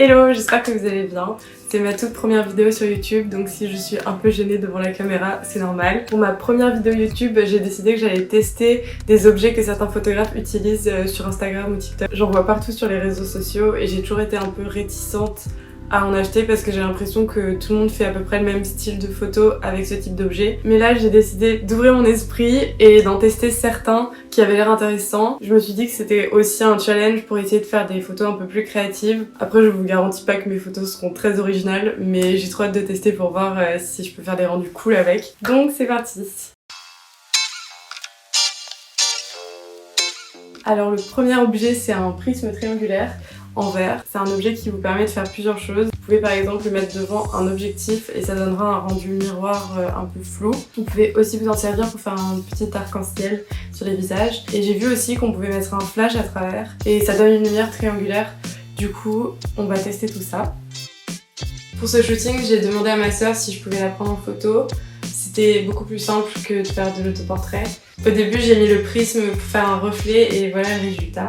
Hello, j'espère que vous allez bien. C'est ma toute première vidéo sur YouTube, donc si je suis un peu gênée devant la caméra, c'est normal. Pour ma première vidéo YouTube, j'ai décidé que j'allais tester des objets que certains photographes utilisent sur Instagram ou TikTok. J'en vois partout sur les réseaux sociaux et j'ai toujours été un peu réticente à en acheter parce que j'ai l'impression que tout le monde fait à peu près le même style de photo avec ce type d'objet. Mais là j'ai décidé d'ouvrir mon esprit et d'en tester certains qui avaient l'air intéressants. Je me suis dit que c'était aussi un challenge pour essayer de faire des photos un peu plus créatives. Après je vous garantis pas que mes photos seront très originales, mais j'ai trop hâte de tester pour voir si je peux faire des rendus cool avec. Donc c'est parti. Alors le premier objet c'est un prisme triangulaire en verre. C'est un objet qui vous permet de faire plusieurs choses. Vous pouvez par exemple le mettre devant un objectif et ça donnera un rendu miroir un peu flou. Vous pouvez aussi vous en servir pour faire un petit arc-en-ciel sur les visages. Et j'ai vu aussi qu'on pouvait mettre un flash à travers et ça donne une lumière triangulaire. Du coup, on va tester tout ça. Pour ce shooting, j'ai demandé à ma soeur si je pouvais la prendre en photo. C'était beaucoup plus simple que de faire de l'autoportrait. Au début, j'ai mis le prisme pour faire un reflet et voilà le résultat.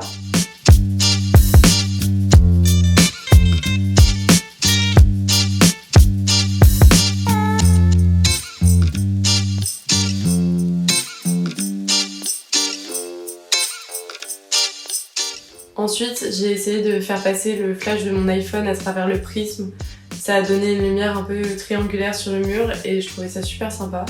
Ensuite, j'ai essayé de faire passer le flash de mon iPhone à travers le prisme. Ça a donné une lumière un peu triangulaire sur le mur et je trouvais ça super sympa.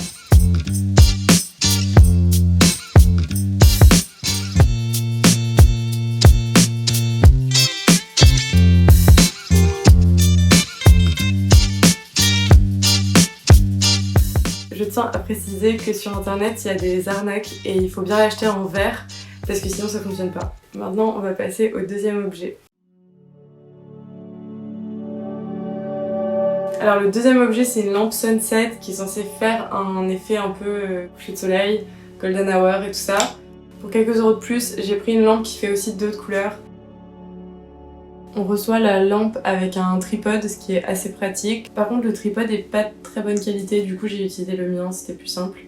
Je tiens à préciser que sur internet, il y a des arnaques et il faut bien l'acheter en verre parce que sinon ça fonctionne pas. Maintenant, on va passer au deuxième objet. Alors le deuxième objet, c'est une lampe sunset qui est censée faire un effet un peu coucher de soleil, golden hour et tout ça. Pour quelques euros de plus, j'ai pris une lampe qui fait aussi d'autres couleurs. On reçoit la lampe avec un tripode, ce qui est assez pratique. Par contre, le tripode est pas de très bonne qualité, du coup j'ai utilisé le mien, c'était plus simple.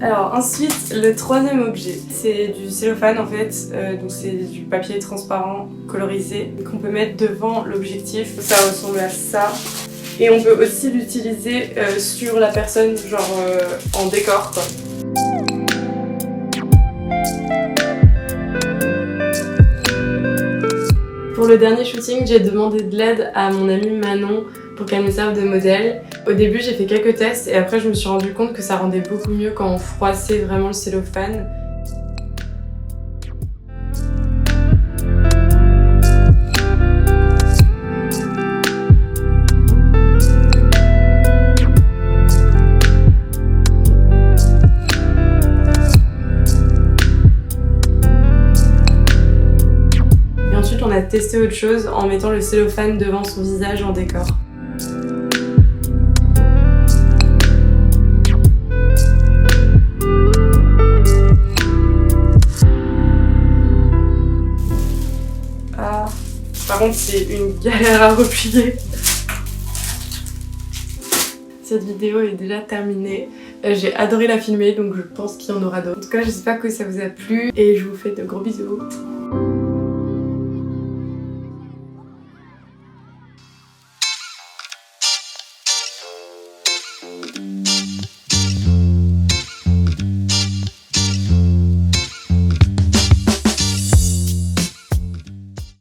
Alors ensuite, le troisième objet, c'est du cellophane en fait, donc c'est du papier transparent colorisé qu'on peut mettre devant l'objectif. Ça ressemble à ça. Et on peut aussi l'utiliser sur la personne, genre en décor quoi. Pour le dernier shooting, j'ai demandé de l'aide à mon amie Manon pour qu'elle me serve de modèle. Au début, j'ai fait quelques tests et après je me suis rendu compte que ça rendait beaucoup mieux quand on froissait vraiment le cellophane. Et ensuite, on a testé autre chose en mettant le cellophane devant son visage en décor. Par contre, c'est une galère à replier. Cette vidéo est déjà terminée. J'ai adoré la filmer, donc je pense qu'il y en aura d'autres. En tout cas, j'espère que ça vous a plu et je vous fais de gros bisous.